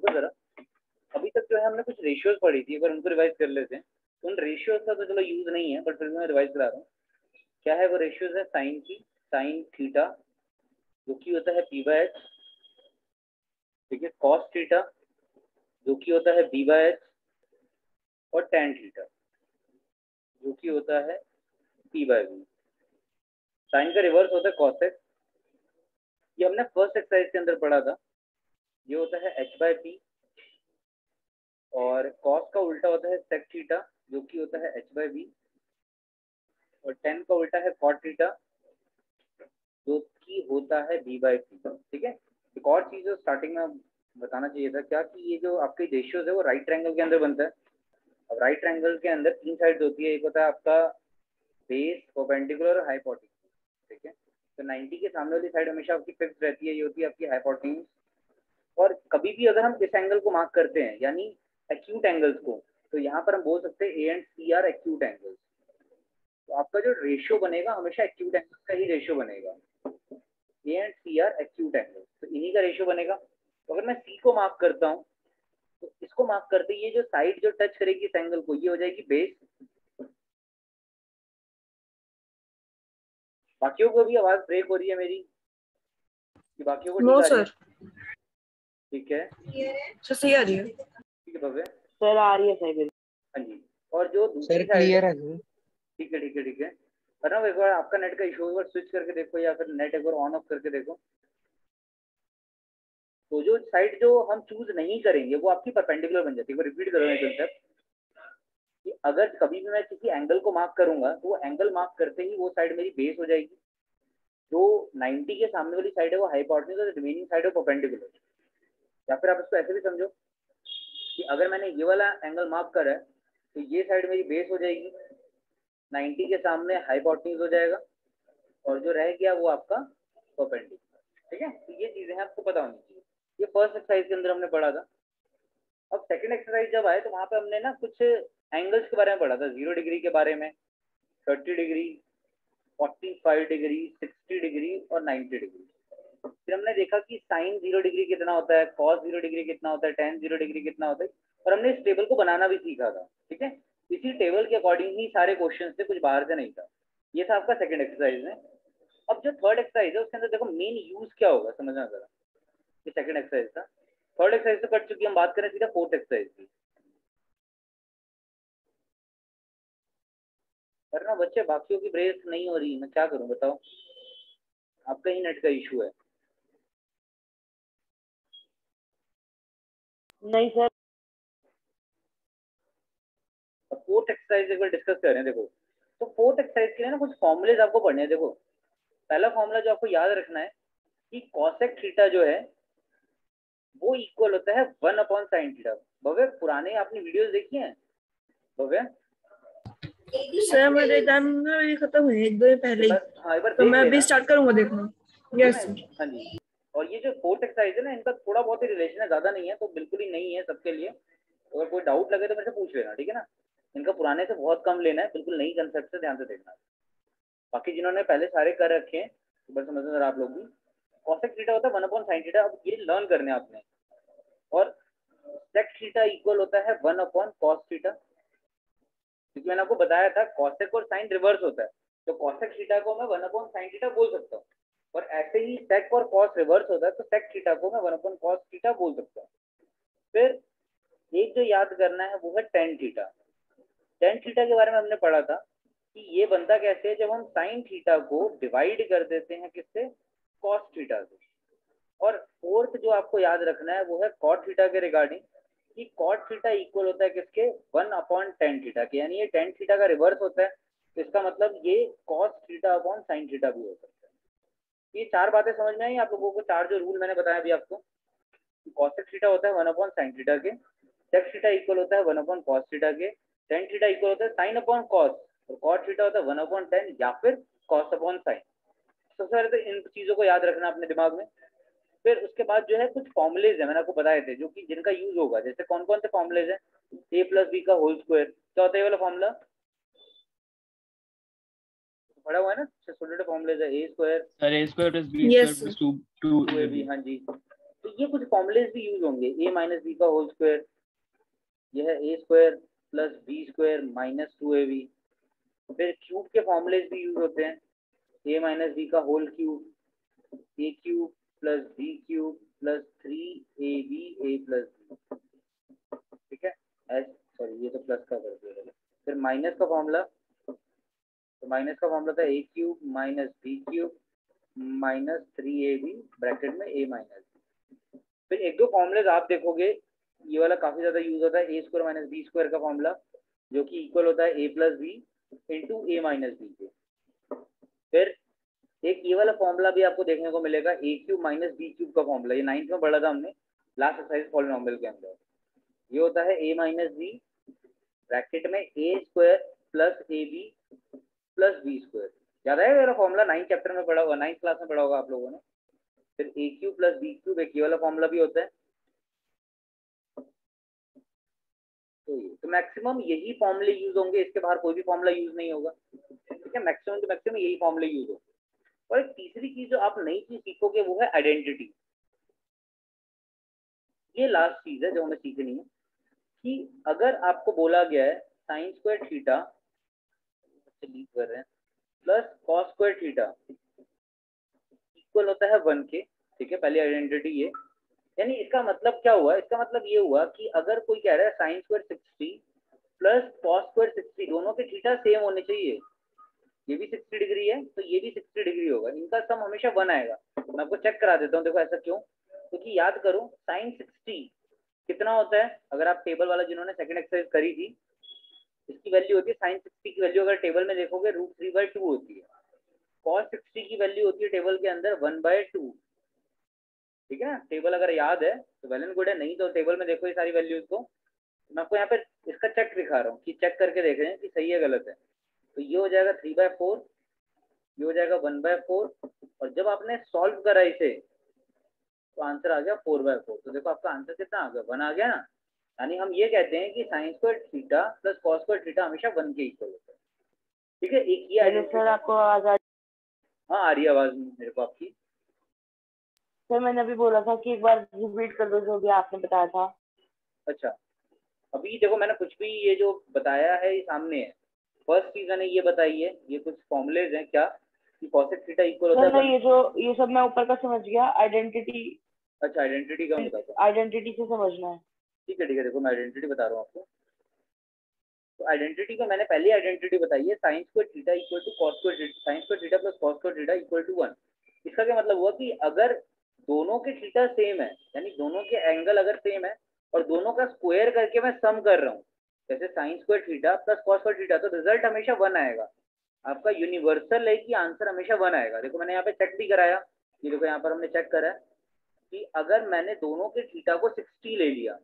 तो जरा अभी तक जो है हमने कुछ रेशियोज पढ़ी थी, अगर उनको रिवाइज कर लेते हैं। तो उन रेशियोज का तो चलो यूज नहीं है, बट फिर मैं रिवाइज करा रहा हूँ। क्या है वो रेशियोज? है साइन की, साइन थीटा जो कि होता है पी बाय एच, ठीक है, कॉस थीटा जो कि होता है बी बाय एच, और टेन थीटा जो कि होता है पी बाय बी। साइन का रिवर्स होता है कॉस एक्स, ये हमने फर्स्ट एक्सरसाइज के अंदर पढ़ा था। ये होता है एच बाय पी, और कॉस का उल्टा होता है सेक थीटा जो कि होता है एच बाय बी, और टेन का उल्टा है कॉट थीटा जो कि होता है बी बाय सी। ठीक है, एक और चीज जो स्टार्टिंग में बताना चाहिए था क्या, कि ये जो आपके रेशियोज है वो राइट ट्रायंगल के अंदर बनता है। अब राइट ट्रायंगल के अंदर तीन साइड्स होती है, एक होता है आपका बेस, परपेंडिकुलर और हाइपोटेन्यूज। ठीक है, तो 90 के सामने वाली साइड हमेशा आपकी फिक्स रहती है, ये होती है आपकी हाइपोटेन्यूज। और कभी भी अगर हम इस एंगल को मार्क करते हैं यानी एक्यूट एंगल्स को, तो यहाँ पर हम बोल सकते हैं A and C are acute angles. तो आपका जो रेशियो बनेगा हमेशा एक्यूट एंगल्स का ही रेशियो बनेगा, A and C are acute angles, तो इन्हीं का रेशियो बनेगा। तो अगर मैं सी को मार्क करता हूँ, तो इसको मार्क करते ये जो साइड जो टच करेगी इस एंगल को, ये हो जाएगी बेस। बाकियों को भी आवाज ब्रेक हो रही है मेरी, कि बाकियों को ठीक नो आ रही है? सर, ठीक है, सर सही आ रही है। ठीक है भव्य। सर आ रही है सही। हाँ जी, और जो दूसरी सर साइड क्लियर है, है सर। ठीक है ठीक है ठीक है। प्रणव एक बार आपका नेट का इशू, एक बार स्विच करके देखो या फिर नेट एक बार ऑन ऑफ करके देखो। तो जो साइड जो हम चूज नहीं करेंगे वो आपकी परपेंडिकुलर बन जाती है। वो रिपीट करो कंसेप्ट, कि अगर कभी भी मैं किसी एंगल को मार्क करूंगा तो वो एंगल मार्क करते ही वो साइड मेरी बेस हो जाएगी, जो 90 के सामने वाली साइड है वो हाइपोटेन्यूज और रिमेनिंग साइड है परपेंडिकुलर। या फिर आप इसको ऐसे भी समझो कि अगर मैंने ये वाला एंगल मार्क करा है तो ये साइड मेरी बेस हो जाएगी, 90 के सामने हाइपोटेन्यूज हो जाएगा, और जो रह गया वो आपका परपेंडिकुलर। ठीक है, तो ये चीजें हैं आपको पता होनी चाहिए। ये फर्स्ट एक्सरसाइज के अंदर हमने पढ़ा था। अब सेकंड एक्सरसाइज जब आए तो वहां पे हमने ना कुछ एंगल्स के बारे में पढ़ा था, 0 डिग्री के बारे में, 30 डिग्री, 45 डिग्री, 60 डिग्री और 90 डिग्री। फिर हमने देखा कि साइन 0 डिग्री कितना होता है, कॉस 0 डिग्री कितना होता है, टेन 0 डिग्री कितना होता है, और हमने इस टेबल को बनाना भी सीखा था। ठीक है, इसी टेबल के अकॉर्डिंग ही सारे क्वेश्चन थे, कुछ बाहर से नहीं था। ये था आपका सेकंड एक्सरसाइज में। अब जो थर्ड एक्सरसाइज है उसके अंदर देखो मेन यूज क्या होगा समझना जरा। ये सेकंड एक्सरसाइज था, थर्ड एक्सरसाइज तो कट चुकी, हम बात करें सीधा फोर्थ एक्सरसाइज की। पर ना बच्चे बाकियों की ब्रेक नहीं हो रही, मैं क्या करूं बताओ, आपका ही नेट का इशू है। नहीं सर। अब फोर्थ एक्सरसाइज एक बार डिस्कस कर रहे हैं। देखो, तो फोर्थ एक्सरसाइज के लिए ना कुछ फॉर्मूलेज आपको पढ़ने हैं। देखो, पहला फॉर्मूला जो आपको याद रखना है कि कॉसेक थीटा जो है वो इक्वल होता है 1/sin थीटा। भव्य, पुराने आपने वीडियोस देखी हैं भव्य? सर मेरे एग्जाम ये खत्म हुए एक दो दिन पहले ही, हाँ एक बार तो देख मैं अभी लेना। स्टार्ट करूंगा देखना। Yes sir. हाँ जी, और ये जो फोर्थ एक्सरसाइज है ना, इनका थोड़ा बहुत ही रिलेशन है, ज्यादा नहीं है, तो बिल्कुल ही नहीं है सबके लिए। अगर कोई डाउट लगे तो मेरे से पूछ लेना, ठीक है ना। इनका पुराने से बहुत कम लेना है, बिल्कुल नई कंसेप्ट से ध्यान से देखना। बाकी जिन्होंने पहले सारे कर रखे हैं तो बस समझना जरा आप लोग भी। कॉसेक थीटा होता है 1/sin थीटा, अब ये लर्न करने आपने। और सेक थीटा इक्वल होता है 1/cos थीटा, क्योंकि मैंने आपको बताया था कॉसेक और साइन रिवर्स होता है, तो कॉसेक थीटा को मैं 1/sin थीटा बोल सकता हूँ। और ऐसे ही सेक और कॉस रिवर्स होता है, तो सेक थीटा को मैं 1/cos थीटा बोल सकता हूँ। फिर एक जो याद करना है वो है टेन थीटा। टेन थीटा के बारे में हमने पढ़ा था कि ये बनता कैसे है, जब हम साइन थीटा को डिवाइड कर देते हैं किससे, कॉस थीटा से। और फोर्थ जो आपको याद रखना है वो है कॉट थीटा के रिगार्डिंग, कि कॉट थीटा इक्वल होता है किसके, 1/tan थीटा के, यानी ये टेन थीटा का रिवर्स होता है, तो इसका मतलब ये cos theta upon sine theta भी हो सकता है। ये चार बातें समझ में आई आप लोगों को? चार जो रूल मैंने बताया अभी आपको, कॉसेक थीटा होता है 1/sin थीटा के, सेक थीटा इक्वल होता है 1/cos थीटा के, टेन थीटा इक्वल होता है साइन अपॉन कॉस, और कॉट थीटा होता है 1/tan या फिर कॉस अपॉन साइन। सबसे पहले तो इन चीजों को याद रखना अपने दिमाग में। फिर उसके बाद जो है कुछ फॉर्मुलेज है, मैंने आपको बताए थे, जो कि जिनका यूज होगा। जैसे कौन कौन से फॉर्मुलेज है, a+b का होल स्क्वायर, क्या होता है ये वाला फॉर्मूला? पढ़ा हुआ है ना, छोटे छोटे फॉर्मुलेज है, a² sir a² + b² yes + 2ab। हाँ जी, तो ये कुछ फॉर्मुलेज भी यूज होंगे, a माइनस बी का होल स्क्वायर, यह है a square plus B square minus 2ab। फिर क्यूब के फॉर्मुलेज भी यूज होते हैं, a माइनस बी का whole cube, a cube plus B cube plus 3ab a plus B. ठीक है, सॉरी ये तो प्लस का कर दिया। फिर माइनस का फॉर्मूला, तो माइनस का फॉर्मूला था a cube minus B cube minus 3ab bracket में a माइनस। फिर एक दो फॉर्मुलेज आप देखोगे, ये वाला काफी ज्यादा यूज होता है, A square minus B square का फॉर्मूला, जो कि इक्वल होता है A plus B into A minus B के। फिर एक ये वाला फॉर्मूला भी आपको देखने को मिलेगा, ए क्यूब माइनस बी क्यूब का फॉर्मूला, ये 9th में पढ़ा था हमने लास्ट एक्सरसाइज पॉलिनोमियल के अंदर। ये होता है ए माइनस बी ब्रैकेट में A square plus A B plus B square. याद आएगा मेरा फॉर्मूला, 9th चैप्टर में पढ़ा होगा, 9th क्लास में पढ़ा होगा आप लोगों ने। फिर ए क्यूब प्लस बी क्यूब एक ये वाला फॉर्मूला भी होता है। तो मैक्सिमम यही फॉर्मूले यूज होंगे, इसके बाहर कोई भी फॉर्मूला यूज नहीं होगा। ठीक है, मैक्सिमम टू मैक्सिमम यही फॉर्मूले यूज होंगे। और एक तीसरी चीज जो आप नई चीज सीखोगे वो है आइडेंटिटी। ये लास्ट चीज है जो हमें सीखनी है, कि अगर आपको बोला गया है साइन स्क्वायर थीटा लीव कर रहे हैं plus cos square theta equal होता है 1 के। ठीक है, पहली आइडेंटिटी ये, यानी इसका मतलब क्या हुआ, इसका मतलब ये हुआ कि अगर कोई कह रहा है sine square 60 plus cos square 60, दोनों के थीटा सेम होने चाहिए, ये भी 60 डिग्री है तो ये भी 60 डिग्री होगा, इनका सम हमेशा 1 आएगा। मैं आपको चेक करा देता हूँ, देखो ऐसा क्यों, क्योंकि याद करो साइन 60 कितना होता है, अगर आप टेबल वाला जिन्होंने सेकंड एक्सरसाइज करी थी, इसकी वैल्यू होती है साइन 60 की वैल्यू अगर टेबल में देखोगे √3/2 होती है। कॉस 60 की वैल्यू होती है टेबल के अंदर 1/2। ठीक है ना, टेबल अगर याद है तो वेल एंड गुड है, नहीं तो टेबल में देखो ये सारी वैल्यूज को। मैं आपको यहाँ पे इसका चेक दिखा रहा हूँ कि चेक करके देख रहे हैं कि सही है गलत है। तो ये हो जाएगा 3/4, ये हो जाएगा 1/4, और जब आपने सॉल्व करा इसे तो आंसर आ गया 4/4। तो देखो आपका आंसर कितना आ गया, 1 आ गया ना। यानी हम ये कहते हैं कि sign square theta plus cos square theta हमेशा 1 के इक्वल होता है। ठीक है, एक ये आइडेंटिटी। सर आपको आवाज आ रही? हाँ आ रही है आवाज मेरे को आपकी। सर मैंने अभी बोला था कि एक बार रिपीट कर दो जो भी आपने बताया था। अच्छा, अभी देखो मैंने कुछ भी ये जो बताया है ये सामने है। फर्स्ट चीज मैंने ये बताई है, ये कुछ फॉर्मुलेज हैं क्या, कि कॉसेक थीटा इक्वल होता सर है। ये सब मैं ऊपर का समझ गया, आइडेंटिटी। अच्छा, आइडेंटिटी का मैं बताता हूँ। आइडेंटिटी से समझना है। ठीक है, देखो मैं आइडेंटिटी बता रहा हूँ आपको। तो आइडेंटिटी का मैंने पहली आइडेंटिटी बताई है, sine square theta equal to cos square theta, sine square theta plus cos square theta equal to 1। इसका क्या मतलब हुआ कि अगर दोनों के थीटा सेम है, यानी दोनों के एंगल अगर सेम है और दोनों का स्क्वायर करके मैं सम कर रहा हूँ, जैसे sign square theta plus cos square theta, तो रिजल्ट हमेशा 1 आएगा। आपका यूनिवर्सल है कि आंसर हमेशा 1 आएगा। देखो मैंने यहाँ पे चेक भी कराया, ये देखो यहाँ पर हमने चेक करा कि अगर मैंने दोनों के थीटा को 60 ले लिया,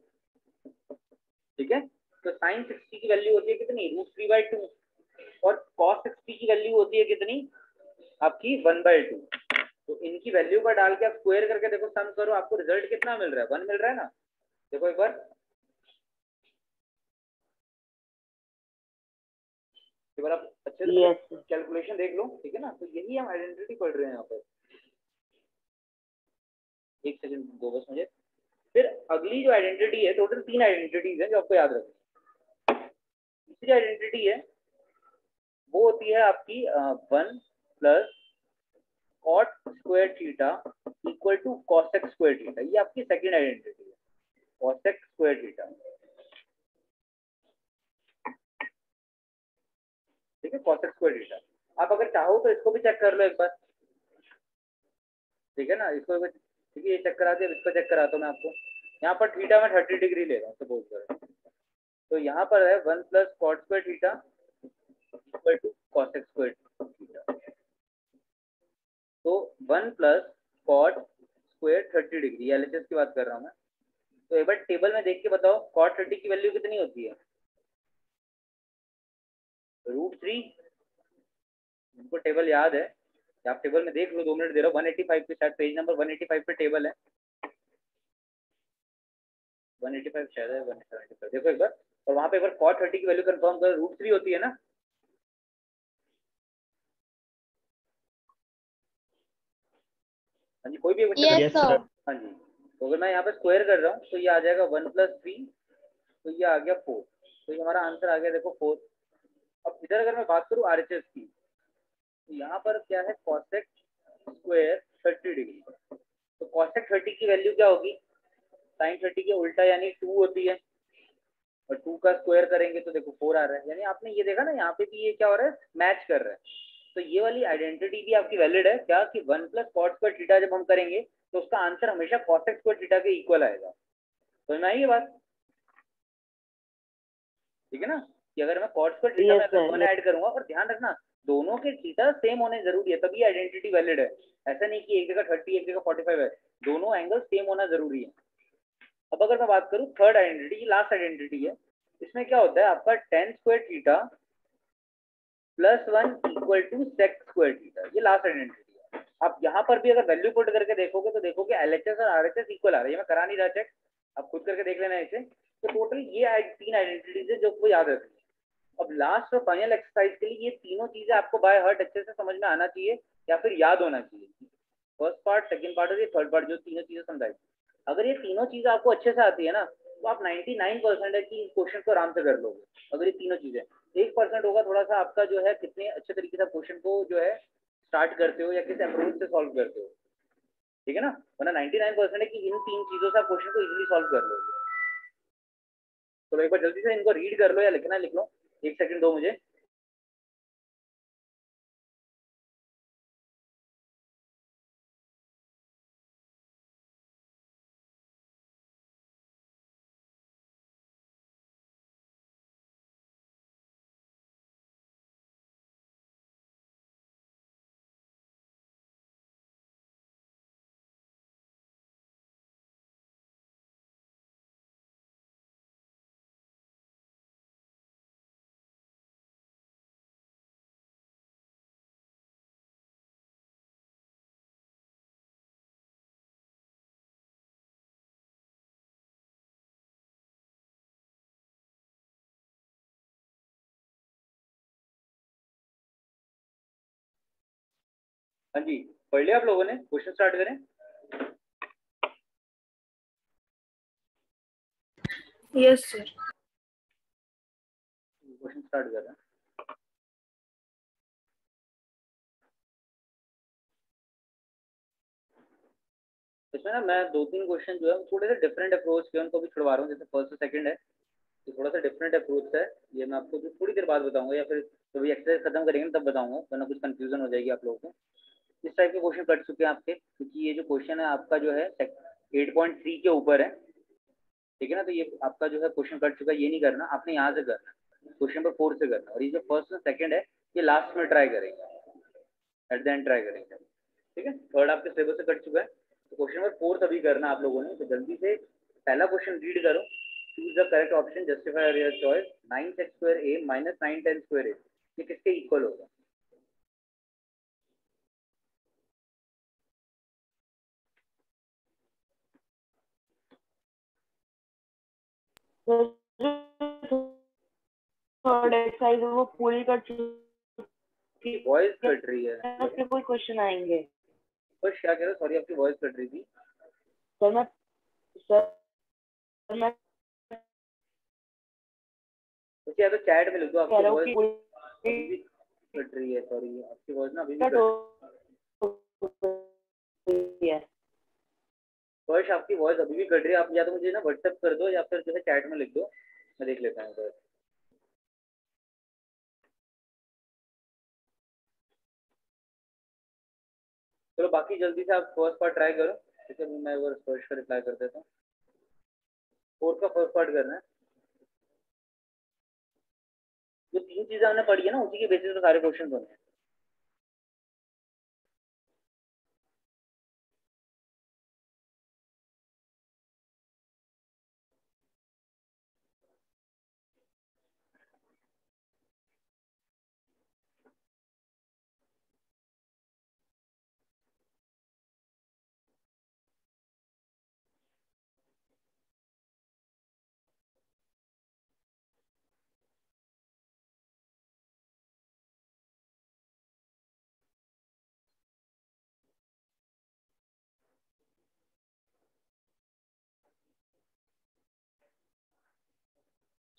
ठीक है, तो साइन 60 की वैल्यू होती है कितनी, √3/2, और कॉस 60 की वैल्यू होती है कितनी आपकी 1/2। तो इनकी वैल्यू का डाल के आप स्क्वायर करके देखो, सम करो, आपको रिजल्ट कितना मिल रहा है, 1 मिल रहा है ना। देखो एक बार आप अच्छे से कैलकुलेशन देख लो। ठीक है ना, तो यही हम आइडेंटिटी पढ़ रहे हैं यहाँ पर। एक सेकंड दो बस मुझे। फिर अगली जो आइडेंटिटी है, टोटल 3 आइडेंटिटीज हैं जो आपको याद रखनी। तीसरी आइडेंटिटी है वो होती है आपकी 1 plus cot square theta equal to cosec square theta. ये आपकी सेकंड आइडेंटिटी है, कॉसेक स्क्वायर थीटा। ठीक है, कॉसेक स्क्वायर थीटा। आप अगर चाहो तो इसको भी चेक कर लो एक बार। ठीक है ना, इसको ठीक है, ये चेक करा दिया, इसको चेक कराता हूँ मैं आपको। यहाँ पर थीटा में 30 डिग्री ले रहा हूँ सपोज करें, तो यहाँ पर है 1 plus cot square theta equal to cosec square theta. तो 1 plus cot square 30 degree, LHS की बात कर रहा हूँ मैं। तो एक बार टेबल में देख के बताओ कॉट 30 की वैल्यू कितनी होती है, √3। उनको टेबल याद है, आप टेबल में देख लो, 2 मिनट दे रहा हूँ। 185 पे शायद पेज नंबर 185 पे टेबल है, 185 शायद है 175, देखो एक बार। और वहां पे एक बार कॉट 30 की वैल्यू कंफर्म करो, √3 होती है ना। हाँ जी, कोई भी एक बच्चा। Yes, sir. हाँ जी, तो अगर मैं यहाँ पे स्क्वायर कर रहा हूँ तो ये आ जाएगा 1+3, तो ये आ गया 4, तो ये हमारा आंसर आ गया देखो 4। अब इधर अगर मैं बात करूँ आरएचएस की, तो यहाँ पर क्या है कॉसेक स्क्वायर 30 डिग्री, तो कॉसेक 30 की वैल्यू क्या होगी, साइन 30 के उल्टा यानी 2 होती है, और 2 का स्क्वायर करेंगे तो देखो 4 आ रहा है। यानी आपने ये देखा ना यहाँ पे भी ये क्या हो रहा है, मैच कर रहा है। तो ये वाली आइडेंटिटी भी आपकी वैलिड है क्या, कि 1+cot² जब हम करेंगे तो उसका आंसर हमेशा cosec² के इक्वल आएगा। तो मैं ये बात ठीक है ना, कि अगर मैं cot² में यस अगर सर। 1 ऐड करूंगा, और ध्यान रखना दोनों के थीटा सेम होने जरूरी है तभी आइडेंटिटी वैलिड है। ऐसा नहीं कि एक जगह 30 एक जगह 45 है, दोनों एंगल सेम होना जरूरी है। अब अगर मैं बात करूं थर्ड आइडेंटिटी, लास्ट आइडेंटिटी है, इसमें क्या होता है आपका tan² theta +1 equal to sec² theta, ये लास्ट आइडेंटिटी है। आप यहाँ पर भी अगर वैल्यू पुट करके देखोगे तो देखोगे एलएचएस और आरएचएस इक्वल आ रहा है। ये मैं करा नहीं रहा चेक, आप खुद करके देख लेना इसे। तो टोटल ये 3 आइडेंटिटीज है जो आपको याद रखनी है। अब लास्ट और फाइनल एक्सरसाइज के लिए ये तीनों चीजें आपको बाय हार्ट अच्छे से समझ में आना चाहिए या फिर याद होना चाहिए। फर्स्ट पार्ट, सेकंड पार्ट और ये थर्ड पार्ट, जो तीनों चीजें समझाई, अगर ये तीनों चीजें आपको अच्छे से आती है ना, तो आप 99% है कि इस क्वेश्चन को आराम से कर लोगे। अगर ये तीनों चीजें, 1% होगा थोड़ा सा आपका जो है कितने अच्छे तरीके से क्वेश्चन को जो है स्टार्ट करते हो या किस अप्रोच से सॉल्व करते हो, ठीक है ना। वरना 99% है कि इन 3 चीजों से आप क्वेश्चन को इजीली सॉल्व कर लोगे। तो एक बार जल्दी से इनको रीड कर लो, या लिखना है लिख लो, 1 सेकंड दो मुझे। हाँ जी, पढ़ लिया आप लोगों ने, क्वेश्चन स्टार्ट करें। Yes sir. क्वेश्चन स्टार्ट कर रहे हैं। इसमें ना मैं 2-3 क्वेश्चन जो है थोड़े से डिफरेंट अप्रोच के उनको भी छुड़वा रहा हूँ, जैसे फर्स्ट और सेकंड है तो थोड़ा सा डिफरेंट अप्रोच है। ये मैं आपको थोड़ी देर बाद बताऊंगा, या फिर जब ये एक्सरसाइज खत्म करेंगे तब बताऊंगा, वरना कुछ कंफ्यूजन हो जाएगी आप लोगों को। इस टाइप के क्वेश्चन कट चुके हैं आपके, क्योंकि ये जो क्वेश्चन है आपका जो है 8.3 के ऊपर है, ठीक है ना। तो ये आपका जो है क्वेश्चन कट चुका है, ये नहीं करना आपने, यहाँ से करना, क्वेश्चन नंबर 4 से करना। और ये जो फर्स्ट और सेकंड है ये लास्ट में ट्राई करेंगे, एट द एंड ट्राई करेंगे, ठीक है। थर्ड आपके सिलेबस से कट चुका है, तो क्वेश्चन नंबर 4 अभी करना आप लोगों ने। तो जल्दी से पहला क्वेश्चन रीड करो। Choose the correct option, justify your choice. 9x² - 9tan² ये किसके इक्वल होगा। थर्ड एक्सरसाइज वो पूरी कर चुकी वॉइस है, कट रही है, फिर कोई क्वेश्चन आएंगे। बस क्या कह रहे हो, सॉरी आपकी वॉइस कट रही थी। सर मैं सर मैं तो या तो चैट में लिख दो, कह आपकी रहा हूँ वॉइस कि अभी भी कट रही है, सॉरी आपकी वॉइस ना अभी भी कट कट। हो गई है। फर्स्ट आपकी वॉइस अभी भी कट रही है, आप या तो मुझे ना व्हाट्सएप कर दो या फिर जो है चैट में लिख दो, मैं देख लेता हूँ। चलो बाकी जल्दी से आप फर्स्ट पार्ट ट्राई करो, ठीक है। मैं वो फर्स्ट का रिप्लाई कर देता हूँ। फोर्थ का फर्स्ट पार्ट करना है। जो 3 चीजें हमने पढ़ी है ना उसी के बेसिस पे सारे क्वेश्चन होने हैं।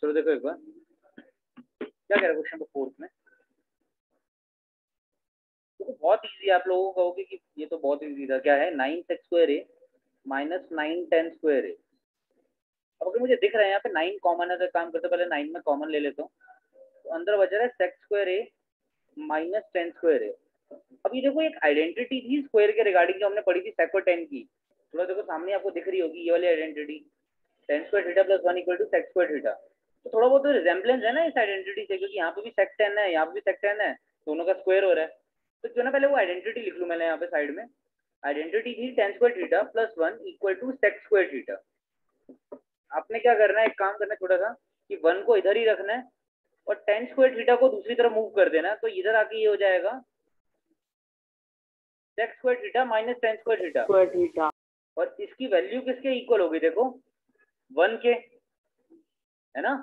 चलो देखो एक बार क्या कह रहा है क्वेश्चन नंबर 4 में। तो बहुत इजी, आप लोगों को कहोगे कि ये तो बहुत इजी था। क्या है 9x स्क्वायर ए माइनस 9 10 स्क्वायर ए। अब अगर मुझे दिख रहा है यहाँ पे 9 कॉमन है तो काम करते पहले 9 में कॉमन ले लेता हूँ। तो अंदर बच रहा है सेक्स स्क्वायर ए माइनस 10 स्क्वायर ए। अब ये देखो एक आइडेंटिटी थी स्क्वायर के रिगार्डिंग जो हमने पढ़ी थी सेक और 10 की। थोड़ा देखो सामने आपको दिख रही होगी ये वाली identity 10 square theta plus 1 equal to sec square theta. तो थोड़ा बहुत रिजेम्बलेंस है ना इस आइडेंटिटी से, क्योंकि यहाँ पे भी सेक 10 है यहाँ पे भी सेक 10 है, दोनों का स्क्वायर हो रहा है। तो क्यों ना पहले वो आइडेंटिटी लिख लूँ मैंने यहाँ पे साइड में। आइडेंटिटी थी 10 square theta plus 1 equal to sec square theta. आपने क्या करना है, एक काम करना है थोड़ा सा कि 1 को इधर ही रखना है और 10 स्क्वायर थीटा को दूसरी तरफ मूव कर देना। तो इधर आके ये हो जाएगा sec square theta minus 10 square theta. और इसकी वैल्यू किसके इक्वल होगी देखो 1 के, है ना।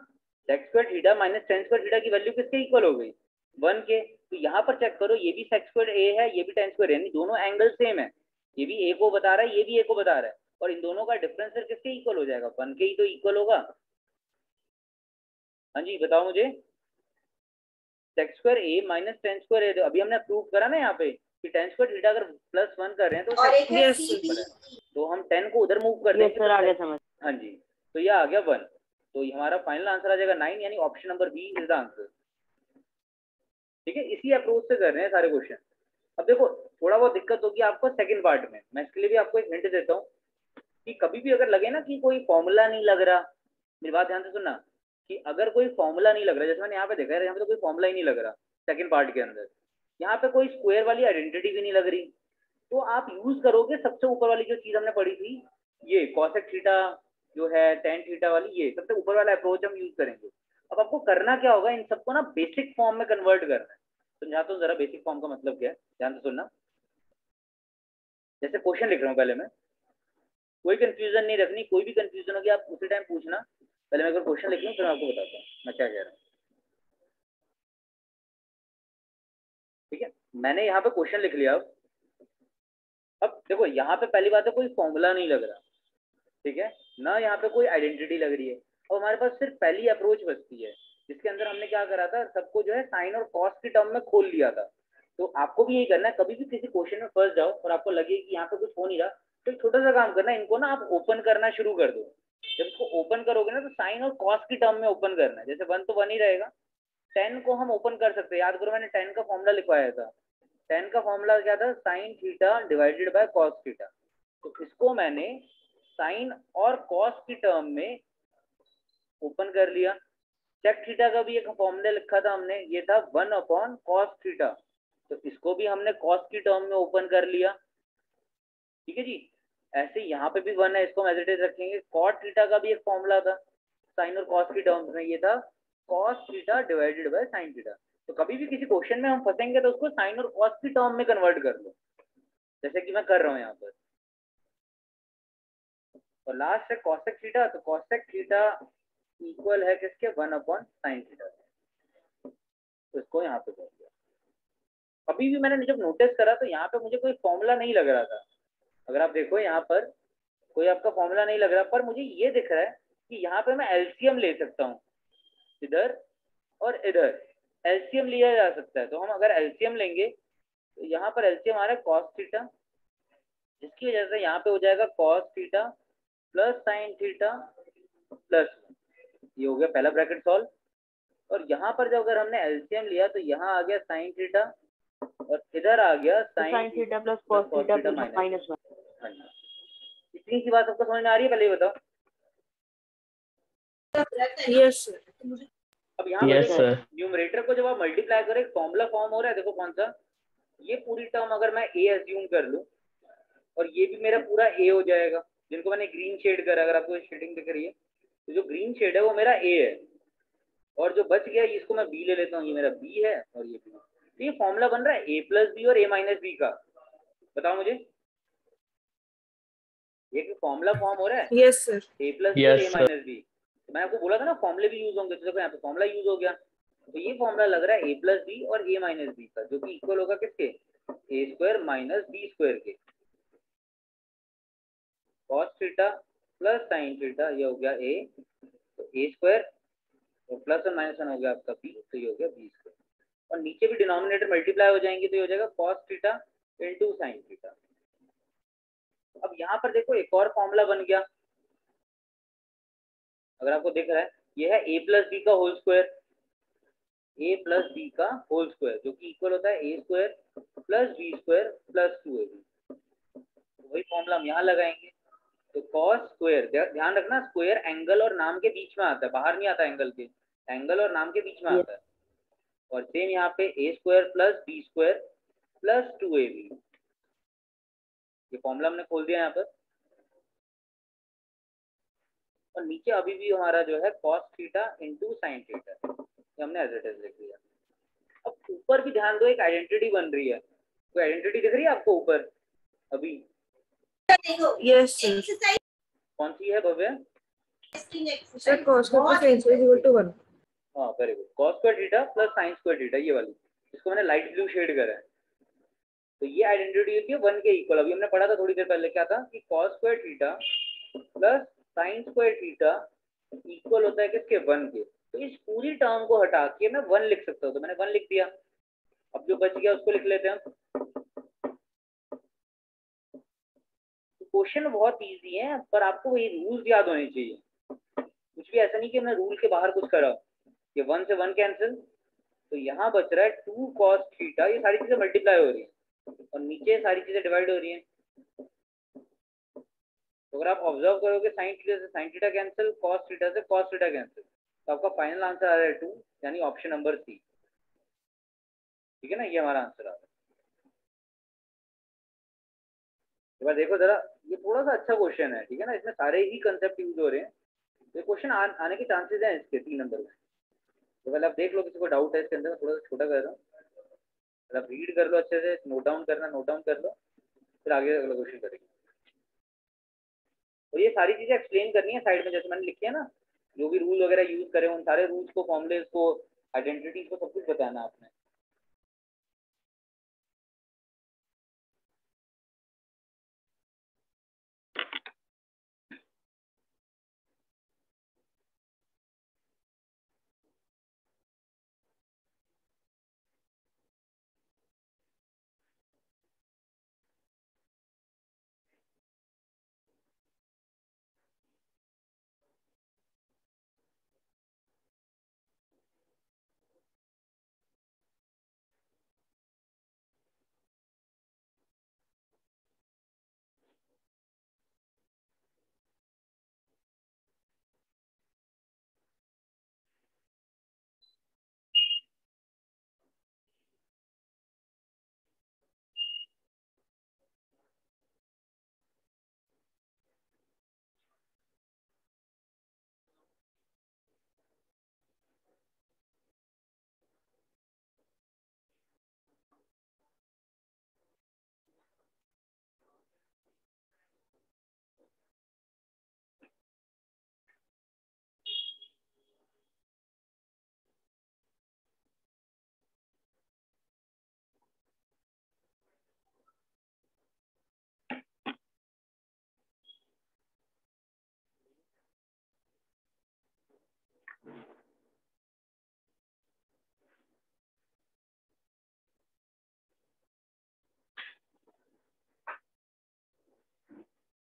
Sec square theta minus 10 square theta की वैल्यू किसके इक्वल हो गई 1 के। तो यहाँ पर चेक करो ये भी सेक स्क्वायर ए है ये भी 10 स्क्वायर, यानी दोनों एंगल सेम है। ये भी ए को बता रहा है ये भी ए को बता रहा है, और इन दोनों का डिफरेंस फिर किसके इक्वल हो जाएगा 1 के ही तो इक्वल होगा। हाँ जी बताओ मुझे। सेक स्क्वायर ए माइनस 10 स्क्वायर ए, अभी हमने प्रूव करा ना यहाँ पे कि 10 स्क्वायर थीटा अगर प्लस 1 कर रहे हैं तो तो हम 10 को उधर मूव कर देंगे। आ गया समझ। हाँ जी तो ये आ गया 1। तो हमारा फाइनल आंसर आ जाएगा 9, यानी option number B is the answer. ठीक है, इसी अप्रोच से कर रहे हैं सारे क्वेश्चन। अब देखो थोड़ा बहुत दिक्कत होगी आपको सेकंड पार्ट में, मैं इसके लिए भी आपको एक हिंट देता हूँ कि कभी भी अगर लगे ना कि कोई फॉर्मूला नहीं लग रहा, मेरी बात ध्यान से सुनना, कि अगर कोई फॉर्मूला नहीं लग रहा, जैसे मैंने यहाँ पे देखा है यहाँ पे तो कोई फॉर्मूला ही नहीं लग रहा सेकंड पार्ट के अंदर, यहाँ पे कोई स्क्वायर वाली आइडेंटिटी भी नहीं लग रही, तो आप यूज करोगे सबसे ऊपर वाली जो चीज हमने पढ़ी थी, ये कॉसेक थीटा जो है टेन थीटा वाली, ये सबसे ऊपर वाला अप्रोच हम यूज करेंगे। अब आपको करना क्या होगा, इन सबको ना बेसिक फॉर्म में कन्वर्ट करना है। समझाता हूँ जरा बेसिक फॉर्म का मतलब क्या है, ध्यान से सुनना। जैसे क्वेश्चन लिख रहा हूँ पहले मैं, कोई कंफ्यूजन नहीं रखनी, कोई भी कंफ्यूजन होगी आप उसी टाइम पूछना। पहले मैं अगर क्वेश्चन लिख लूँ फिर मैं आपको बताता हूँ मैं क्या कह रहा हूँ। ठीक है, मैंने यहाँ पे क्वेश्चन लिख लिया। अब देखो यहाँ पे पहली बात है कोई फॉर्मूला नहीं लग रहा, ठीक है ना, यहाँ पे कोई आइडेंटिटी लग रही है, और हमारे पास सिर्फ पहली अप्रोच बचती है जिसके अंदर हमने क्या करा था, सबको जो है साइन और कॉस की टर्म में खोल लिया था। तो आपको भी यही करना है, कभी भी किसी क्वेश्चन में फंस जाओ और आपको लगे कि यहाँ पे कुछ हो नहीं रहा, तो एक छोटा सा काम करना है, इनको ना आप ओपन करना शुरू कर दो। जब इसको ओपन करोगे ना तो साइन और कॉस की टर्म में ओपन करना है। जैसे 1 तो 1 ही रहेगा, 10 को हम ओपन कर सकते हैं। याद करो मैंने 10 का फॉर्मूला लिखवाया था, 10 का फॉर्मूला क्या था, sine theta divided by cos theta. तो इसको मैंने साइन और कॉस की टर्म में ओपन कर लिया। सेक थीटा का भी एक फॉर्मूला लिखा था हमने, ये था 1 अपॉन कॉस थीटा, तो इसको भी हमने कॉस की टर्म में ओपन कर लिया। ठीक है जी, ऐसे यहाँ पे भी 1 है, इसको एज इट इज रखेंगे। कॉट थीटा का भी एक फॉर्मूला था साइन और कॉस की टर्म्स में, ये था cos theta divided by sine theta. तो कभी भी किसी क्वेश्चन में हम फंसेंगे तो उसको साइन और कॉस की टर्म में कन्वर्ट कर लो, जैसे कि मैं कर रहा हूँ यहाँ पर। और लास्ट है कॉसेक थीटा, तो कॉसेक थीटा इक्वल है किसके, 1 अपॉन साइन थीटा। तो इसको यहाँ पे कर दिया। अभी भी मैंने जब नोटिस करा तो यहाँ पे मुझे कोई फॉर्मूला नहीं लग रहा था। अगर आप देखो यहाँ पर कोई आपका फॉर्मूला नहीं लग रहा, पर मुझे ये दिख रहा है कि यहाँ पे मैं एलसीएम ले सकता हूँ, इधर और इधर एलसीएम लिया जा सकता है। तो हम अगर एलसीएम लेंगे तो यहाँ पर एलसीएम आ रहा है कॉस थीटा, जिसकी वजह से यहाँ पे हो जाएगा cos theta plus sine theta plus, ये हो गया पहला ब्रैकेट सॉल्व। और यहाँ पर जब अगर हमने एलसीएम लिया तो यहाँ आ गया साइन थीटा और इधर आ गया sine theta plus cos theta minus 1। हाँ जी, इतनी सी बात आपको समझ में आ रही है, पहले ये बताओ। Yes sir. अब यहाँ पर न्यूमरेटर को जब आप मल्टीप्लाई करें फॉर्मूला फॉर्म हो रहा है, देखो कौन सा, ये पूरी टर्म अगर मैं ए एज्यूम कर लूँ और ये भी मेरा पूरा ए हो जाएगा, जिनको मैंने ग्रीन शेड करा, अगर आपको शेडिंग दिख रही है तो जो ग्रीन शेड है वो मेरा ए है, और जो बच गया इसको मैं बी ले लेता हूँ, ये मेरा बी है और ये बी। तो ये फॉर्मूला बन रहा है ए प्लस बी और ए माइनस बी का। बताओ मुझे, ये फॉर्मूला फॉर्म हो रहा है। Yes sir. A plus B और ए माइनस बी, तो मैं आपको बोला था ना फॉर्मूले भी यूज होंगे, तो देखो यहाँ पे फॉर्मूला यूज हो गया। तो ये फॉर्मूला लग रहा है ए प्लस बी और ए माइनस बी का, जो कि इक्वल होगा किसके, ए स्क्वायर माइनस बी स्क्वायर के। Cos theta plus sine theta, ये हो गया ए, तो ए स्क्वायर तो प्लस और माइनस वन हो गया आपका बी, तो ये हो गया बी स्क्वायर, और नीचे भी डिनोमिनेटर मल्टीप्लाई हो जाएंगे तो ये हो जाएगा cos theta into sine theta. अब यहाँ पर देखो एक और फॉर्मूला बन गया, अगर आपको दिख रहा है, ये है ए प्लस बी का whole square, A plus B का होल स्क्वायर जो कि इक्वल होता है A square plus B square plus 2ab। वही फॉर्मूला हम यहाँ लगाएंगे, तो कॉस स्क्वायर, ध्यान रखना स्क्वायर एंगल और नाम के बीच में आता है, बाहर नहीं आता एंगल के, एंगल और नाम के बीच में आता है। और सेम यहाँ पे A square plus B square plus 2ab, ये फॉर्मूला हमने खोल दिया यहाँ पर। और नीचे अभी भी हमारा जो है cos theta into sine theta, ये हमने एज इट इज लिख दिया। अब ऊपर भी ध्यान दो, एक आइडेंटिटी बन रही है, कोई आइडेंटिटी दिख रही है आपको ऊपर अभी? Yes sir. कौन सी है Bhavya? Sir cos square sin square equal to 1। हाँ very good, cos square theta plus sine square theta, ये वाली, इसको मैंने लाइट ब्लू शेड करा है। तो ये आइडेंटिटी होती है 1 के इक्वल। अभी हमने पढ़ा था थोड़ी देर पहले, क्या था कि cos square theta plus sine square theta equal होता है किसके? 1 के। तो इस पूरी टर्म को हटा के मैं 1 लिख सकता हूँ, तो मैंने 1 लिख दिया। अब जो बच गया उसको लिख लेते हैं हम। क्वेश्चन बहुत इजी है, पर आपको वही रूल्स याद होने चाहिए, कुछ भी ऐसा नहीं कि मैं रूल के बाहर कुछ करा। ये 1 से 1 कैंसिल, तो यहाँ बच रहा है 2 cos थीटा, ये सारी चीजें मल्टीप्लाई हो रही हैं और नीचे सारी चीजें डिवाइड हो रही हैं। तो अगर आप ऑब्जर्व करोगे साइन थीटा से sine theta cancel, cos theta से कॉस थीटा कैंसिल, तो आपका फाइनल आंसर आ रहा है 2, यानी ऑप्शन नंबर सी। ठीक है ना, ये हमारा आंसर आ रहा है। एक बार देखो जरा, ये थोड़ा सा अच्छा क्वेश्चन है, ठीक है ना, इसमें सारे ही कंसेप्ट यूज हो रहे हैं। ये क्वेश्चन आने के चांसेस हैं इसके 3 नंबर में। तो पहले आप देख लो, किसी को डाउट है इसके अंदर, थोड़ा सा छोटा कर रहा हूँ, आप रीड कर लो अच्छे से, नोट डाउन करना, नोट डाउन कर लो, फिर आगे अगला क्वेश्चन करेंगे। और ये सारी चीजें एक्सप्लेन करनी है साइड में, जैसे मैंने लिखी है ना, जो भी रूल वगैरह यूज करे उन सारे रूल्स को, फॉर्मुलेस को, आइडेंटिटीज को, सब कुछ बताना आपने।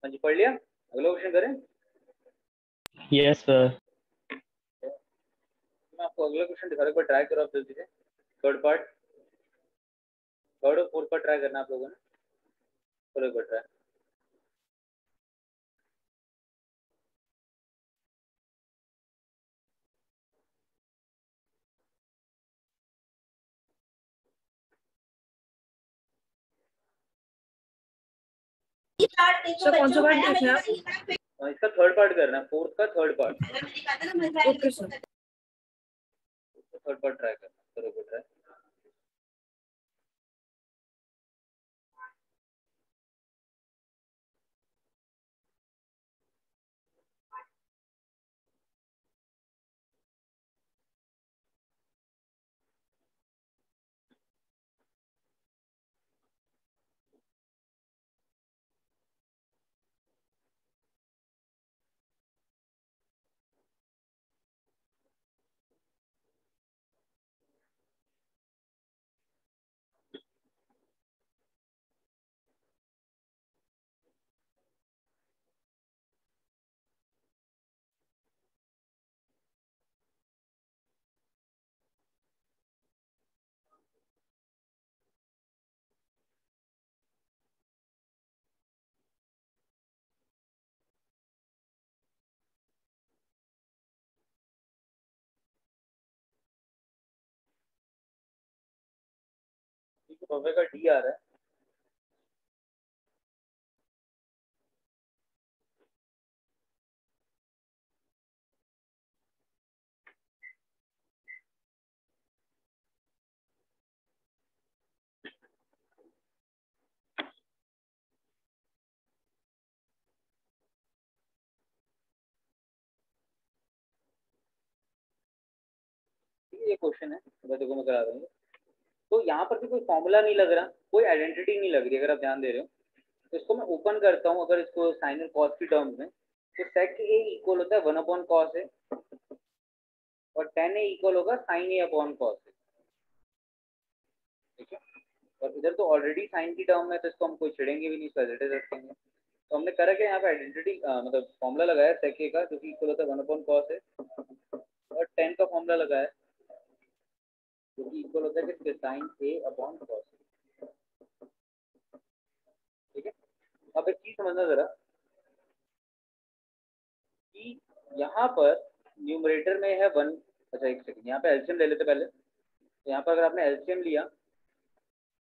हाँ जी, पढ़ लिया, अगला क्वेश्चन करें। Yes sir. मैं आपको अगला क्वेश्चन दिखा रहा हूं, एक बार ट्राई करो आप जल्दी से। थर्ड पार्ट, थर्ड और फोर्थ पार्ट ट्राई करना आप लोगों ने, करो एक बार ट्राई। सर कौन सा पार्ट देख रहे हैं आप? इसका थर्ड पार्ट करना है, फोर्थ का third part, okay sir. Third part try करना, करो एक बार ट्राई। सॉफ्टवेयर का डी आ रहा है। ये क्वेश्चन है, देखो मैं करा रहा हूँ। तो यहाँ पर भी कोई फॉर्मूला नहीं लग रहा, कोई आइडेंटिटी नहीं लग रही, अगर आप ध्यान दे रहे हो। तो इसको मैं ओपन करता हूँ, अगर इसको साइन और कॉस की टर्म्स में, तो सेक ए इक्वल होता है 1/cos ए, और tan ए इक्वल होगा sin a/cos ए। ठीक है, और इधर तो ऑलरेडी साइन की टर्म है, तो इसको हम कोई छिड़ेंगे भी नहीं, इसको एज इट इज रखेंगे। तो हमने करा क्या, यहाँ पे आइडेंटिटी मतलब फॉर्मूला लगाया सेक ए का, जो कि इक्वल होता है 1/cos ए, और tan का फॉर्मूला लगाया जो कि इक्वल होता है किसके, sin a/cos ए। ठीक है, अब एक चीज समझना जरा कि यहाँ पर न्यूमरेटर में है 1। अच्छा एक सेकंड, यहाँ पे एलसीएम ले लेते पहले। तो यहाँ पर अगर आपने एलसीएम लिया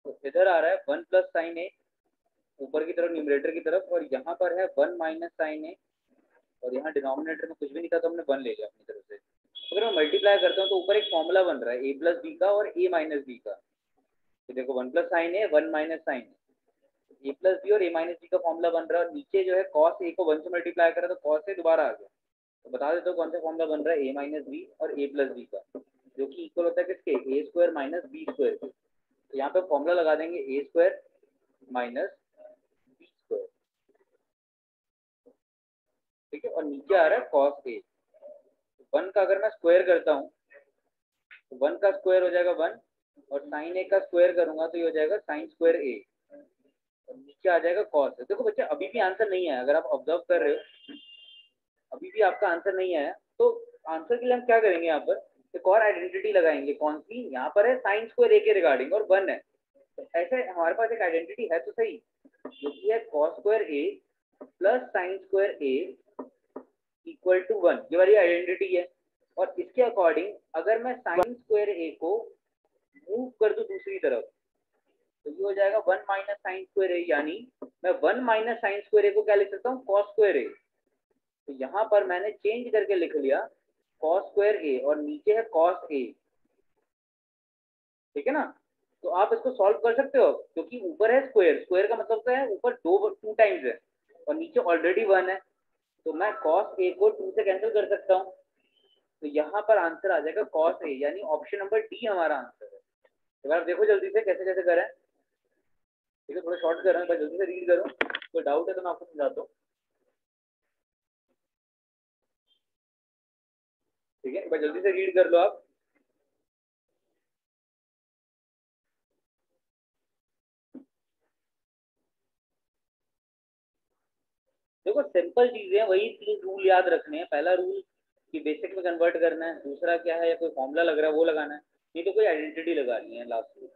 तो इधर आ रहा है 1 प्लस साइन ए ऊपर की तरफ न्यूमरेटर की तरफ, और यहाँ पर है 1 माइनस साइन ए, और यहाँ डिनोमिनेटर में कुछ भी नहीं था तो हमने 1 ले लिया अपनी तरफ से। अगर मैं मल्टीप्लाई करता हूँ तो ऊपर एक फॉर्मूला बन रहा है ए प्लस बी का और ए माइनस बी का। तो देखो 1 प्लस साइन ए 1 माइनस साइन ए प्लस बी और ए माइनस बी का फॉर्मूला बन रहा है, और नीचे जो है कॉस ए को 1 से मल्टीप्लाई करा तो कॉस ए दोबारा आ गया। तो बता देते हो कौन सा फॉर्मूला बन रहा है, ए माइनस बी और ए प्लस बी का, जो कि इक्वल होता है किसके, ए स्क्वायर माइनस बी स्क्वायर के। तो यहाँ पे फॉर्मूला लगा देंगे ए स्क्वायर माइनस बी स्क्वायर। ठीक है, और नीचे आ रहा है कॉस ए। 1 का अगर मैं स्क्वायर करता हूँ तो 1 का स्क्वायर हो जाएगा 1, और साइन ए का स्क्वायर करूंगा तो ये हो जाएगा साइन स्क्वायर ए, और नीचे आ जाएगा कॉस ए। देखो बच्चे अभी भी आंसर नहीं आया, अगर आप ऑब्जर्व कर रहे हो अभी भी आपका आंसर नहीं आया, तो आंसर के लिए हम क्या करेंगे, यहाँ पर एक और आइडेंटिटी लगाएंगे। कौन सी, यहाँ पर है साइन स्क्वायर ए के रिगार्डिंग और 1 है, तो ऐसे हमारे पास एक आइडेंटिटी है तो सही, जो कि है cos square A plus sine square A equal to 1, ये वाली आइडेंटिटी है। और इसके अकॉर्डिंग अगर मैं साइन स्क्वायर ए को मूव कर दूं दूसरी तरफ तो ये हो जाएगा 1 माइनस साइन स्क्वायर ए, यानी मैं 1 माइनस साइन स्क्वायर ए को क्या लिख सकता हूँ, कॉस स्क्वायर ए। तो यहाँ पर मैंने चेंज करके लिख लिया कॉस स्क्वायर ए, और नीचे है कॉस ए। ठीक है ना, तो आप इसको सॉल्व कर सकते हो, क्योंकि ऊपर है स्क्वायर, स्क्वायर का मतलब क्या है, ऊपर टू टाइम्स है और नीचे ऑलरेडी 1 है, तो मैं कॉस ए को 2 से कैंसिल कर सकता हूँ। तो यहाँ पर आंसर आ जाएगा कॉस ए, यानी ऑप्शन नंबर डी हमारा आंसर है। तो आप देखो जल्दी से कैसे कैसे करें। ठीक है, थोड़ा शॉर्ट कर रहा हूँ, जल्दी से रीड करो, कोई डाउट है तो मैं आपको समझाता हूँ। ठीक है, एक बार जल्दी से रीड कर लो आप। देखो सिंपल चीजें, वही 3 रूल याद रखने हैं। पहला रूल कि बेसिक में कन्वर्ट करना है, दूसरा क्या है, या कोई फॉर्मूला लग रहा है वो लगाना है, नहीं तो कोई आइडेंटिटी लगानी है लास्ट में।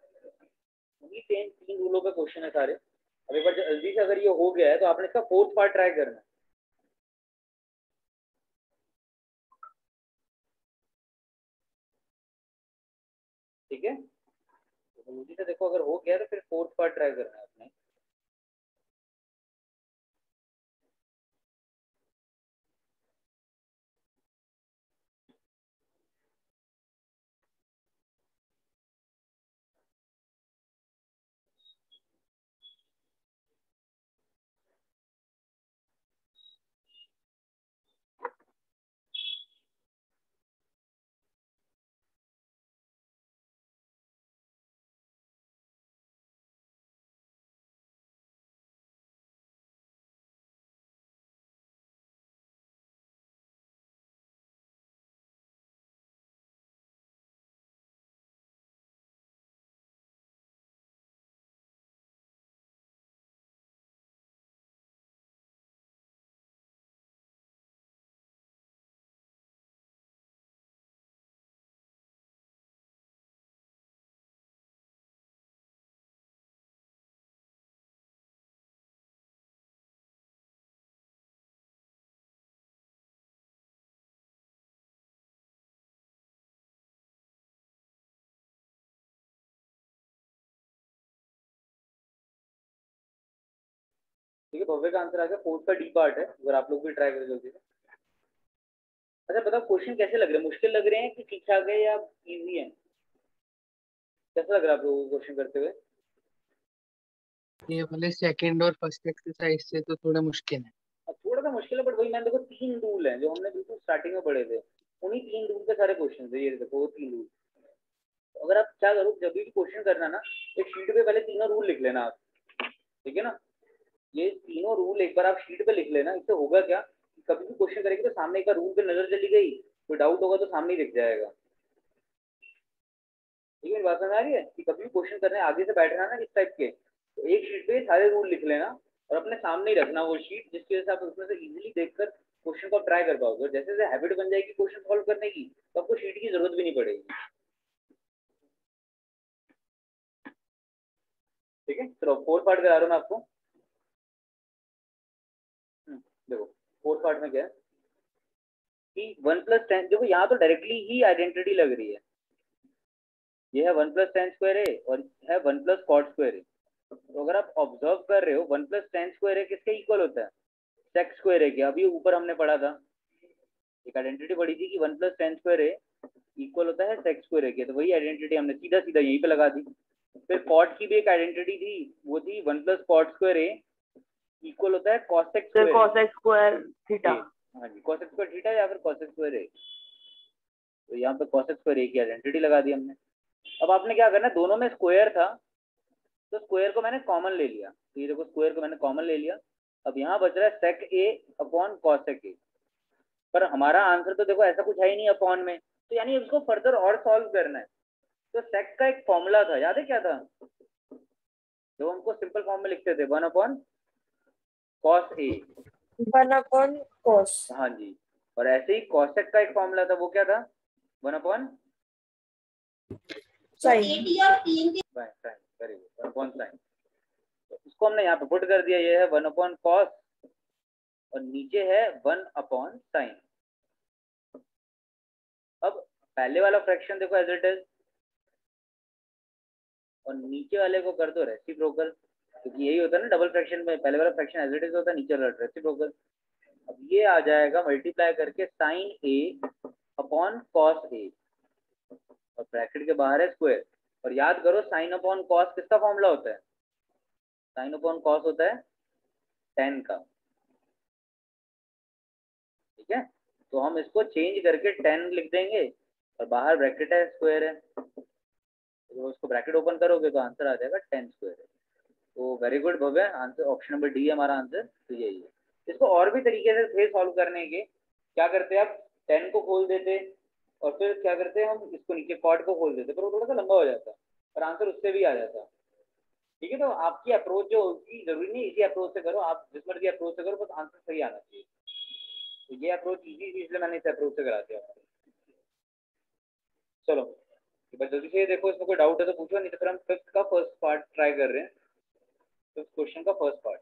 वही सेम 3 रूलों पे क्वेश्चन है सारे। अब एक बार जल्दी से अगर ये हो गया है तो आपने इसका 4th पार्ट ट्राई करना है। ठीक है, तो जल्दी से देखो, अगर हो गया तो फिर 4th पार्ट ट्राई करना है आपने। ठीक है, भव्य का आंसर आ गया। फोर्थ का डी पार्ट है, अगर आप लोग भी ट्राई करें जल्दी से। अच्छा बताओ क्वेश्चन कैसे लग रहे हैं, मुश्किल लग रहे हैं कि ठीक ठाक है या इजी है? कैसा लग रहा है आप लोगों को क्वेश्चन करते हुए? ये वाले सेकंड और फर्स्ट एक्सरसाइज से तो थोड़ा मुश्किल है। अब थोड़ा सा मुश्किल है, बट वही मैंने देखो 3 रूल हैं जो हमने बिल्कुल स्टार्टिंग में पढ़े थे, उन्हीं 3 रूल पे सारे क्वेश्चन थे। ये देखो वो 3 रूल। तो अगर आप क्या करो, जब भी क्वेश्चन करना ना, एक शीट पे पहले तीनों रूल लिख लेना आप, ठीक है ना। ये तीनों रूल एक बार आप शीट पे लिख लेना। इससे होगा क्या, कभी भी क्वेश्चन करेंगे तो सामने एक बार रूल पे नजर चली गई, कोई डाउट होगा तो सामने ही दिख जाएगा। ठीक है, मेरी बात समझ आ रही है कि कभी भी क्वेश्चन करने आगे से बैठना ना इस टाइप के, तो एक शीट पे सारे रूल लिख लेना और अपने सामने ही रखना वो शीट, जिसकी वजह से आप उसमें से इजीली देखकर क्वेश्चन को ट्राई कर पाओगे। और जैसे जैसे हैबिट बन जाएगी क्वेश्चन सॉल्व करने की, तो आपको शीट की जरूरत भी नहीं पड़ेगी। ठीक है, चलो फोर्थ पार्ट करा रहा हूँ मैं आपको। देखो फोर्थ पार्ट में क्या है कि 1+10, देखो यहाँ तो डायरेक्टली ही आइडेंटिटी लग रही है। ये है 1+10² है और है 1+cot²। तो अगर आप ऑब्जर्व कर रहे हो 1+10² किसके इक्वल होता है? sec² के। अभी ऊपर हमने पढ़ा था, एक आइडेंटिटी पढ़ी थी कि 1+10² इक्वल होता है sec² के, तो वही आइडेंटिटी हमने सीधा सीधा यहीं पे लगा दी। फिर कॉट की भी एक आइडेंटिटी थी, वो थी 1+cot² इक्वल होता है cosec²। cosec² theta. हाँ जी, cosec² थीटा या फिर cosec²। तो यहाँ पे cosec² की आइडेंटिटी लगा दी हमने। अब आपने क्या करना है, दोनों में स्क्वायर था तो स्क्वायर को मैंने कॉमन ले लिया। तो ये देखो स्क्वायर को मैंने कॉमन ले लिया। अब यहाँ बच रहा है sec(a)/cosec(a). पर हमारा आंसर तो देखो ऐसा कुछ है ही नहीं अपॉन में, तो यानी इसको फर्दर और सॉल्व करना है। तो sec का एक फॉर्मूला था, याद है क्या था? जो हमको सिंपल फॉर्म में लिखते थे 1/cos(a). 1/cos। हाँ जी, और ऐसे ही cosec का एक फॉर्मूला था, वो क्या था? 1/sin। Very good, 1/sin। तो इसको हमने यहाँ पे पुट कर दिया, ये है 1/cos और नीचे है 1/sin। अब पहले वाला फ्रैक्शन देखो एज इट इज, और नीचे वाले को कर दो रेसिप्रोकल, क्योंकि यही होता है ना डबल फ्रैक्शन में, पहले वाला फ्रैक्शन एज इट इज होता है, नीचे वाला रेसिप्रोकल। अब ये आ जाएगा मल्टीप्लाई करके sin(a)/cos(a), और ब्रैकेट के बाहर है स्क्वायर। और याद करो sin/cos किसका फॉर्मूला होता है? sin/cos होता है tan का। ठीक है, तो हम इसको चेंज करके tan लिख देंगे और बाहर ब्रैकेट है, स्क्वायर है, तो उसको ब्रैकेट ओपन करोगे तो आंसर आ जाएगा tan²। तो वेरी गुड भव्य, आंसर ऑप्शन नंबर डी है हमारा आंसर। तो यही है। इसको और भी तरीके से थे सॉल्व करने के। क्या करते आप, 10 को खोल देते और फिर क्या करते हम इसको नीचे कॉट को खोल देते, पर वो थोड़ा सा लंबा हो जाता, पर आंसर उससे भी आ जाता। ठीक है, तो आपकी अप्रोच जो होगी, जरूरी नहीं इसी अप्रोच से करो, आप जिस मर्जी अप्रोच से करो, बस आंसर सही आना चाहिए। तो ये अप्रोच इजी थी, इसलिए मैंने इस अप्रोच से करा दिया। चलो एक बार जल्दी से देखो, इसमें कोई डाउट है तो पूछो, नहीं तो फिर हम फिफ्थ का फर्स्ट पार्ट ट्राई कर रहे हैं। फिफ्थ क्वेश्चन का फर्स्ट पार्ट।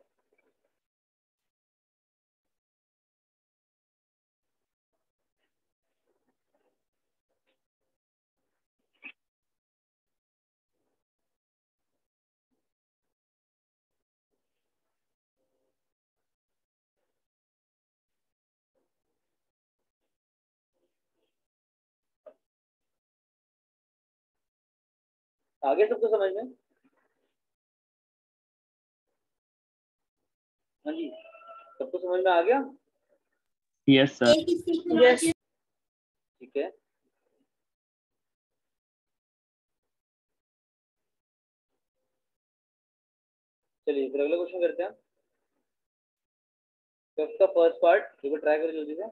आगे सबको समझ में? हाँ जी, सबको समझ में आ गया? Yes, sir. यस। ठीक है, चलिए फिर अगला क्वेश्चन करते हैं। फिफ्थ का फर्स्ट पार्ट देखो, ट्राई करो जल्दी से।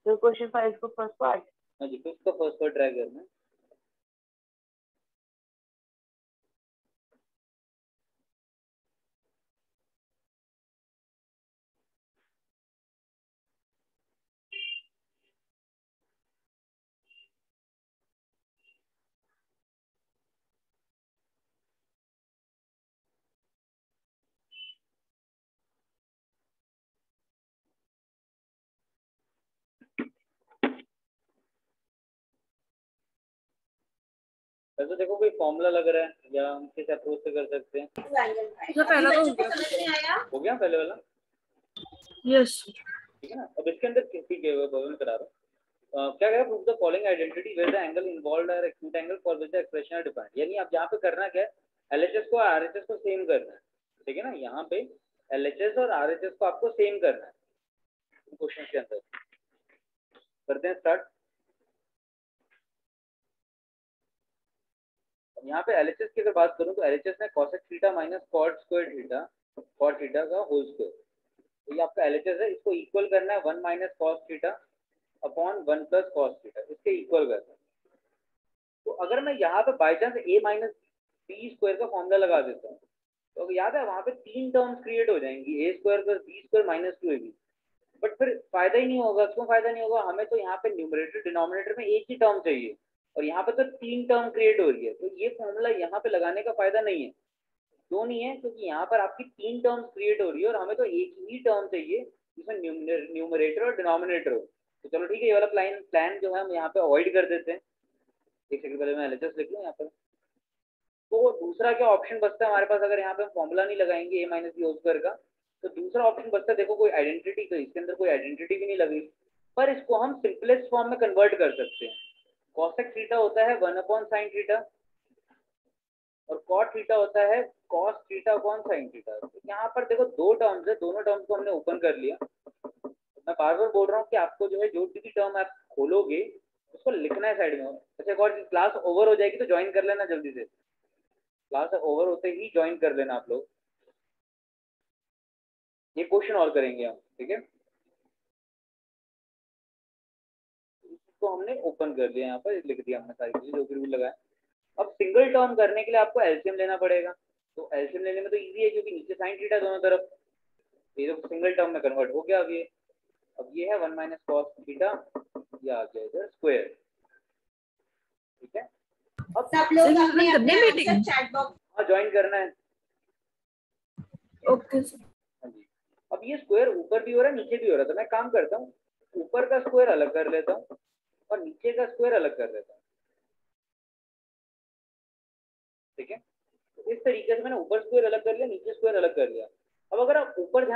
तो क्वेश्चन 5 को फर्स्ट पार्ट। हाँ जी, फिफ्थ का फर्स्ट पार्ट ट्राई करना है। वैसे देखो कोई फॉर्मूला लग रहा है या हम किस अप्रोच से कर सकते हैं? सर पहला तो हो गया पहले वाला? यस ठीक है ना। अब इसके अंदर ठीक है बबल करा रहा हूँ। क्या कह रहा है, prove the following identity where the angle involved are acute angle for which the expression are defined. यानी आप यहाँ पे करना क्या है, एलएचएस को आरएचएस को सेम करना है, ठीक है ना। यहाँ पे एलएचएस और आरएचएस को आपको सेम करना है क्वेश्चन के अंदर। करते हैं स्टार्ट। यहाँ पे एलएचएस की अगर बात करूँ तो एलएचएस में cosec theta minus cot square theta cot theta का होल स्क्वायर, तो ये आपका एलएचएस है। इसको इक्वल करना है 1 minus cos theta upon 1 plus cos theta, इसके इक्वल करना है। तो अगर मैं यहाँ पे by chance a minus B square का फॉर्मूला लगा देता हूँ तो याद है वहाँ पे 3 टर्म्स क्रिएट हो जाएंगी, a square plus B square minus 2ab। But फिर फायदा ही नहीं होगा। क्यों फायदा नहीं होगा? हमें तो यहाँ पे न्यूमरेटर डिनोमिनेटर में एक ही टर्म चाहिए और यहाँ पे तो 3 टर्म क्रिएट हो रही है, तो ये फॉर्मूला यहाँ पे लगाने का फायदा नहीं है। क्यों नहीं है? क्योंकि यहाँ पर आपकी 3 टर्म्स क्रिएट हो रही है और हमें तो एक ही टर्म चाहिए जिसमें न्यूमरेटर और डिनोमिनेटर हो। तो चलो ठीक है, ये वाला प्लान जो है हम यहाँ पे अवॉइड कर देते हैं। एक सेकंड पहले मैं एलएचएस लिख लूँ यहाँ पर। तो दूसरा क्या ऑप्शन बचता है हमारे पास, अगर यहाँ पे हम फॉर्मूला नहीं लगाएंगे a minus B whole square का, तो दूसरा ऑप्शन बचता है। देखो कोई आइडेंटिटी, तो इसके अंदर कोई आइडेंटिटी भी नहीं लगी, पर इसको हम सिंपलेस्ट फॉर्म में कन्वर्ट कर सकते हैं। कॉसेक थीटा होता है 1 अपॉन साइन थीटा और कॉट थीटा होता है cos theta upon sine theta. तो यहाँ पर देखो दो टर्म्स है, दोनों टर्म्स को हमने ओपन कर लिया। मैं बार बार बोल रहा हूँ कि आपको जो है जो भी टर्म आप खोलोगे उसको लिखना है साइड में। अच्छा एक और, क्लास ओवर हो जाएगी तो ज्वाइन कर लेना जल्दी से, क्लास ओवर होते ही ज्वाइन कर लेना आप लोग। ये क्वेश्चन और करेंगे हम, ठीक है। इसको हमने ओपन कर लिया, यहाँ पर लिख दिया हमने सारी चीजें जो भी रूल लगाए। अब सिंगल टर्म करने के लिए आपको एलसीएम लेना पड़ेगा। तो एलसीएम लेने में तो इजी है क्योंकि नीचे साइन थीटा दोनों तरफ, ये तो सिंगल टर्म में कन्वर्ट हो गया। अब ये है 1 माइनस कॉस थीटा, ये आ गया इधर स्क्वायर, ठीक है। अब सब लोग अपने अपने आंसर चैट बॉक्स हाँ ज्वाइन करना है। Okay sir. हाँ जी। अब ये स्क्वायर ऊपर भी हो रहा है नीचे भी हो रहा है, तो मैं काम करता हूँ ऊपर का स्क्वायर अलग कर लेता हूँ और नीचे का स्क्वायर अलग कर लेता हूँ, ठीक है। तो इस तरीके से मैंने ऊपर स्क्वायर अलग कर लिया, नीचे स्क्वायर अलग कर लिया। अब अगर आप ऊपर